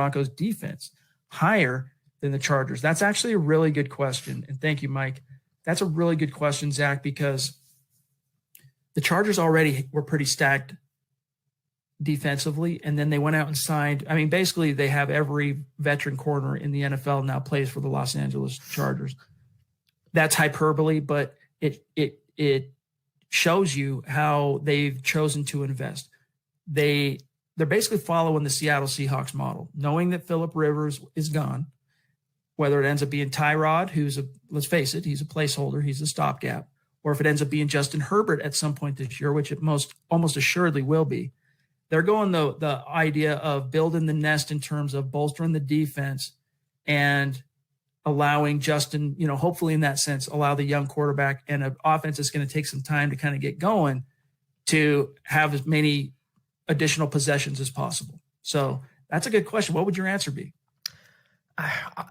Broncos defense higher than the Chargers? That's actually a really good question. And thank you, Mike. That's a really good question, Zach, because the Chargers already were pretty stacked defensively, and then they went out and signed. I mean, basically, they have every veteran corner in the NFL now plays for the Los Angeles Chargers. That's hyperbole, but it shows you how they've chosen to invest. They're basically following the Seattle Seahawks model, knowing that Phillip Rivers is gone, whether it ends up being Tyrod, let's face it, he's a placeholder, he's a stopgap, or if it ends up being Justin Herbert at some point this year, which it almost assuredly will be. They're going the idea of building the nest in terms of bolstering the defense and allowing Justin, hopefully in that sense, allow the young quarterback and an offense that's going to take some time to kind of get going to have as many additional possessions as possible. So that's a good question. What would your answer be?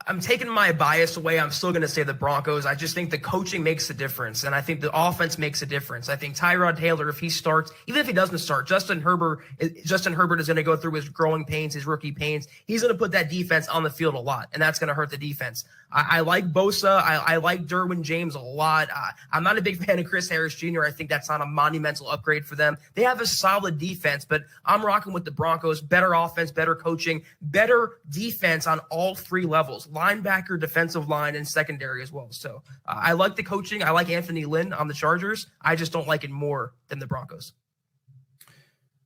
I'm taking my bias away. I'm still going to say the Broncos. I just think the coaching makes a difference, and I think the offense makes a difference. I think Tyrod Taylor, if he starts, even if he doesn't start, Justin Herbert is going to go through his growing pains, his rookie pains. He's going to put that defense on the field a lot, and that's going to hurt the defense. I like Bosa. I like Derwin James a lot. I'm not a big fan of Chris Harris Jr. I think that's not a monumental upgrade for them. They have a solid defense, but I'm rocking with the Broncos. Better offense, better coaching, better defense on all three levels, linebacker, defensive line, and secondary as well. So I like the coaching. I like Anthony Lynn on the Chargers. I just don't like it more than the Broncos.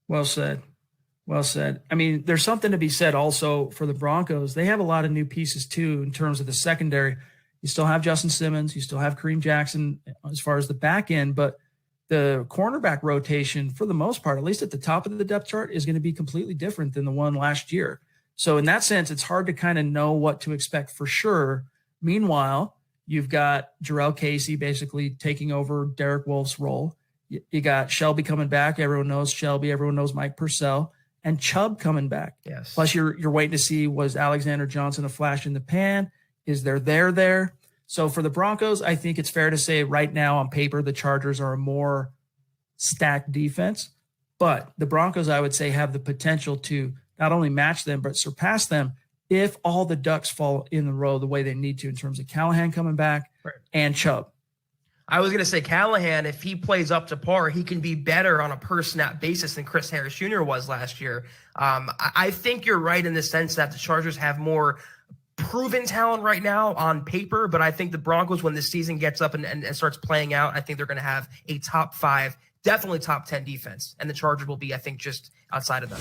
Well said. Well said. I mean, there's something to be said also for the Broncos. They have a lot of new pieces too in terms of the secondary. You still have Justin Simmons. You still have Kareem Jackson as far as the back end, but the cornerback rotation for the most part, at least at the top of the depth chart, is going to be completely different than the one last year. So in that sense, it's hard to kind of know what to expect for sure. Meanwhile, you've got Jarrell Casey basically taking over Derek Wolfe's role. You got Shelby coming back. Everyone knows Shelby. Everyone knows Mike Purcell. And Chubb coming back. Yes. Plus, you're waiting to see, was Alexander Johnson a flash in the pan? Is there? So for the Broncos, I think it's fair to say right now on paper, the Chargers are a more stacked defense. But the Broncos, I would say, have the potential to not only match them, but surpass them if all the ducks fall in a row the way they need to in terms of Callahan coming back and Chubb. I was going to say Callahan, if he plays up to par, he can be better on a per snap basis than Chris Harris Jr. was last year. I think you're right in the sense that the Chargers have more proven talent right now on paper, but I think the Broncos, when this season gets up and starts playing out, I think they're going to have a top 5, definitely top 10 defense, and the Chargers will be, I think, just outside of them.